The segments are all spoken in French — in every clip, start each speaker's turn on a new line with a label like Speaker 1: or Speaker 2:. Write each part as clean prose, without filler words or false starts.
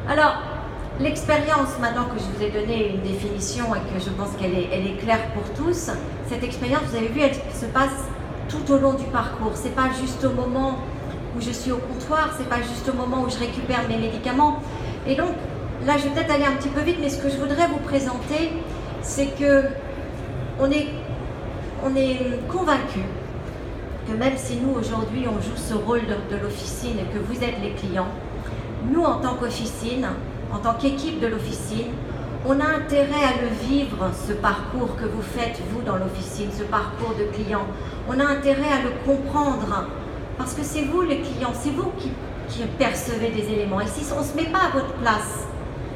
Speaker 1: Alors, l'expérience, maintenant que je vous ai donné une définition et que je pense qu'elle est claire pour tous, cette expérience, vous avez vu, elle se passe tout au long du parcours. C'est pas juste au moment où je suis au comptoir, c'est pas juste au moment où je récupère mes médicaments. Et donc, là, je vais peut-être aller un petit peu vite, mais ce que je voudrais vous présenter, c'est que on est convaincu que même si nous, aujourd'hui, on joue ce rôle de l'officine et que vous êtes les clients, nous, en tant qu'officine, en tant qu'équipe de l'officine, on a intérêt à le vivre, ce parcours que vous faites, vous, dans l'officine, ce parcours de client. On a intérêt à le comprendre, parce que c'est vous, les clients, c'est vous qui percevez des éléments. Et si on ne se met pas à votre place,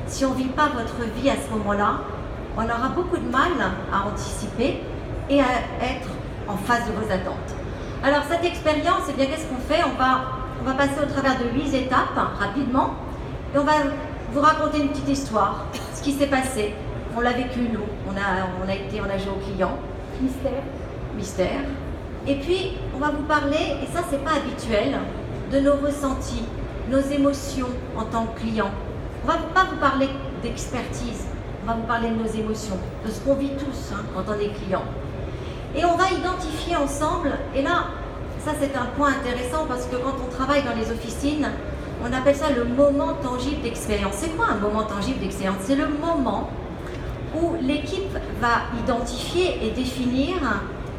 Speaker 1: si on ne vit pas votre vie à ce moment-là, on aura beaucoup de mal à anticiper et à être en face de vos attentes. Alors, cette expérience, eh bien, qu'est-ce qu'on fait ? On va passer au travers de 8 étapes, rapidement, et on va vous raconter une petite histoire, ce qui s'est passé. On l'a vécu, nous. On a joué au client. Mystère. Et puis, on va vous parler, et ça, c'est pas habituel, de nos ressentis, nos émotions en tant que client. On va pas vous parler d'expertise, on va vous parler de nos émotions, de ce qu'on vit tous quand on est client. Et on va identifier ensemble, et là, ça c'est un point intéressant parce que quand on travaille dans les officines, on appelle ça le moment tangible d'expérience. C'est quoi un moment tangible d'expérience ? C'est le moment où l'équipe va identifier et définir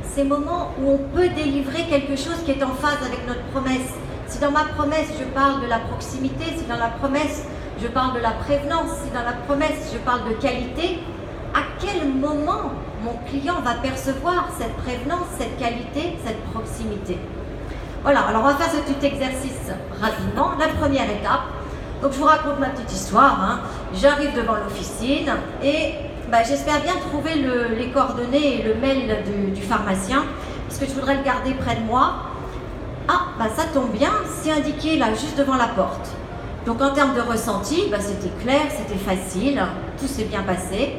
Speaker 1: ces moments où on peut délivrer quelque chose qui est en phase avec notre promesse. Si dans ma promesse je parle de la proximité, si dans la promesse je parle de la prévenance, si dans la promesse je parle de qualité, à quel moment mon client va percevoir cette prévenance, cette qualité, cette proximité ? Voilà, alors on va faire ce petit exercice rapidement. La première étape, donc je vous raconte ma petite histoire. J'arrive devant l'officine et j'espère bien trouver les coordonnées et le mail du pharmacien parce que je voudrais le garder près de moi. Ça tombe bien, c'est indiqué là, juste devant la porte. Donc en termes de ressenti, c'était clair, c'était facile, tout s'est bien passé.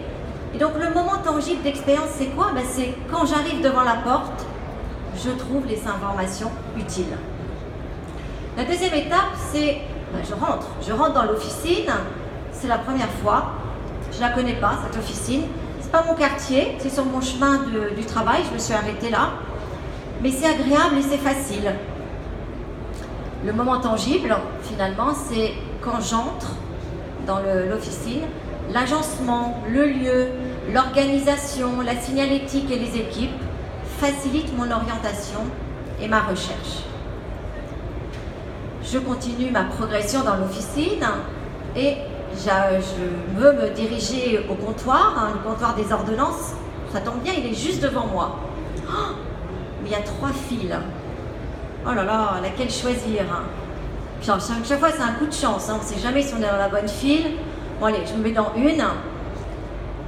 Speaker 1: Et donc le moment tangible d'expérience, c'est quoi ? C'est quand j'arrive devant la porte, je trouve les informations utiles. La deuxième étape, c'est je rentre dans l'officine, c'est la première fois, je ne la connais pas cette officine, c'est pas mon quartier, c'est sur mon chemin du travail, je me suis arrêtée là, mais c'est agréable et c'est facile. Le moment tangible, finalement, c'est quand j'entre dans l'officine, l'agencement, le lieu, l'organisation, la signalétique et les équipes facilitent mon orientation et ma recherche. Je continue ma progression dans l'officine et je veux me diriger au comptoir, le comptoir des ordonnances. Ça tombe bien, il est juste devant moi. Mais il y a 3 files. Oh là là, laquelle choisir ? Puis chaque fois, c'est un coup de chance. On ne sait jamais si on est dans la bonne file. Bon, allez, je me mets dans une.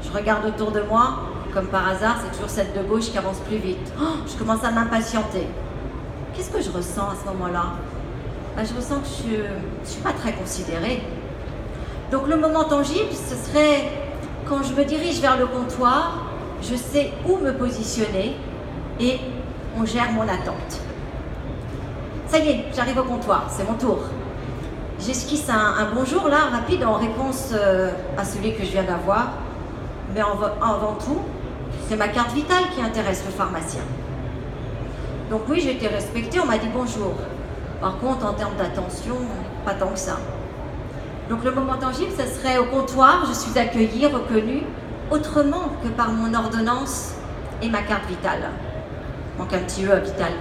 Speaker 1: Je regarde autour de moi. Comme par hasard, c'est toujours celle de gauche qui avance plus vite. Je commence à m'impatienter. Qu'est-ce que je ressens à ce moment-là ? Je ressens que je ne suis pas très considérée. Donc, le moment tangible, ce serait quand je me dirige vers le comptoir, je sais où me positionner et on gère mon attente. Ça y est, j'arrive au comptoir, c'est mon tour. J'esquisse un bonjour là, rapide, en réponse à celui que je viens d'avoir. Mais avant tout, c'est ma carte vitale qui intéresse le pharmacien. Donc oui, j'ai été respectée, on m'a dit bonjour. Par contre, en termes d'attention, pas tant que ça. Donc le moment tangible, ce serait au comptoir, je suis accueillie, reconnue, autrement que par mon ordonnance et ma carte vitale. Manque un petit E à vital.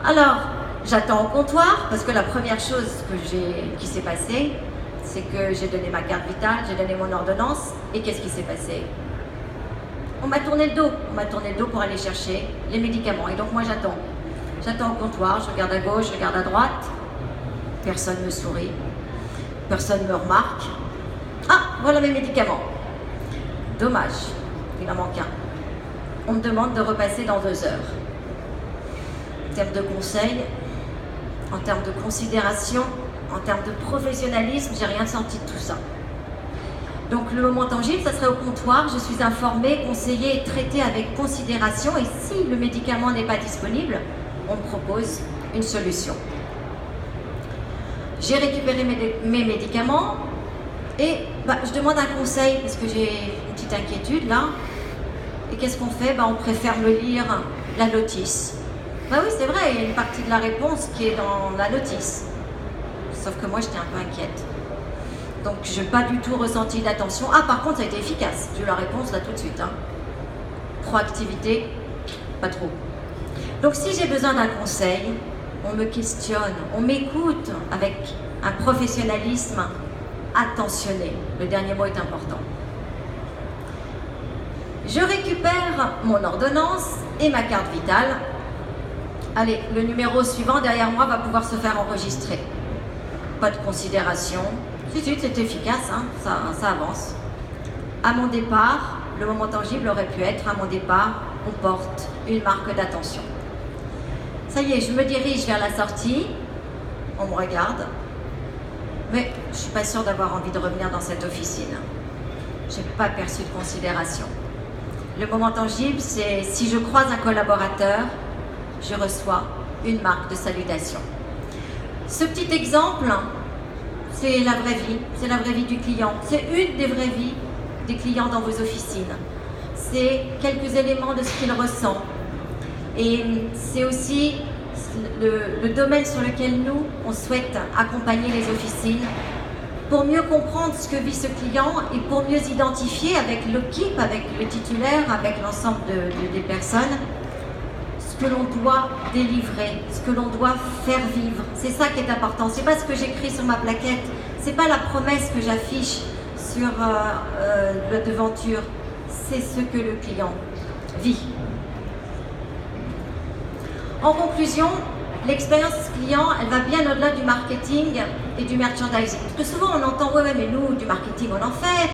Speaker 1: Alors, j'attends au comptoir, parce que la première chose qui s'est passée, c'est que j'ai donné ma carte vitale, j'ai donné mon ordonnance, et qu'est-ce qui s'est passé ? On m'a tourné le dos pour aller chercher les médicaments, et donc moi j'attends. J'attends au comptoir, je regarde à gauche, je regarde à droite, personne ne me sourit, personne ne me remarque. Voilà mes médicaments. Dommage, il en manque un. On me demande de repasser dans 2 heures. En termes de conseils, en termes de considération, en termes de professionnalisme, j'ai rien senti de tout ça. Donc le moment tangible, ça serait au comptoir, je suis informée, conseillée et traitée avec considération, et si le médicament n'est pas disponible, on me propose une solution. J'ai récupéré mes médicaments et je demande un conseil parce que j'ai une petite inquiétude là. Et qu'est-ce qu'on fait? On préfère me lire la notice. Oui, c'est vrai, il y a une partie de la réponse qui est dans la notice. Sauf que moi, j'étais un peu inquiète. Donc, je n'ai pas du tout ressenti d'attention. Ah, par contre, ça a été efficace. J'ai eu la réponse là tout de suite. Proactivité, pas trop. Donc, si j'ai besoin d'un conseil, on me questionne, on m'écoute avec un professionnalisme attentionné. Le dernier mot est important. Je récupère mon ordonnance et ma carte vitale. Allez, le numéro suivant derrière moi va pouvoir se faire enregistrer. Pas de considération. Si, c'est efficace, ça avance. À mon départ, le moment tangible aurait pu être, à mon départ, on porte une marque d'attention. Ça y est, je me dirige vers la sortie, on me regarde, mais je ne suis pas sûre d'avoir envie de revenir dans cette officine. Je n'ai pas perçu de considération. Le moment tangible, c'est si je croise un collaborateur, je reçois une marque de salutation. Ce petit exemple, c'est la vraie vie du client. C'est une des vraies vies des clients dans vos officines. C'est quelques éléments de ce qu'il ressent. Et c'est aussi le domaine sur lequel nous, on souhaite accompagner les officines pour mieux comprendre ce que vit ce client et pour mieux identifier avec l'équipe, avec le titulaire, avec l'ensemble des personnes, ce que l'on doit délivrer, ce que l'on doit faire vivre. C'est ça qui est important. C'est pas ce que j'écris sur ma plaquette, c'est pas la promesse que j'affiche sur la devanture, c'est ce que le client vit. En conclusion, l'expérience client, elle va bien au-delà du marketing et du merchandising. Parce que souvent on entend, ouais, mais nous, du marketing, on en fait,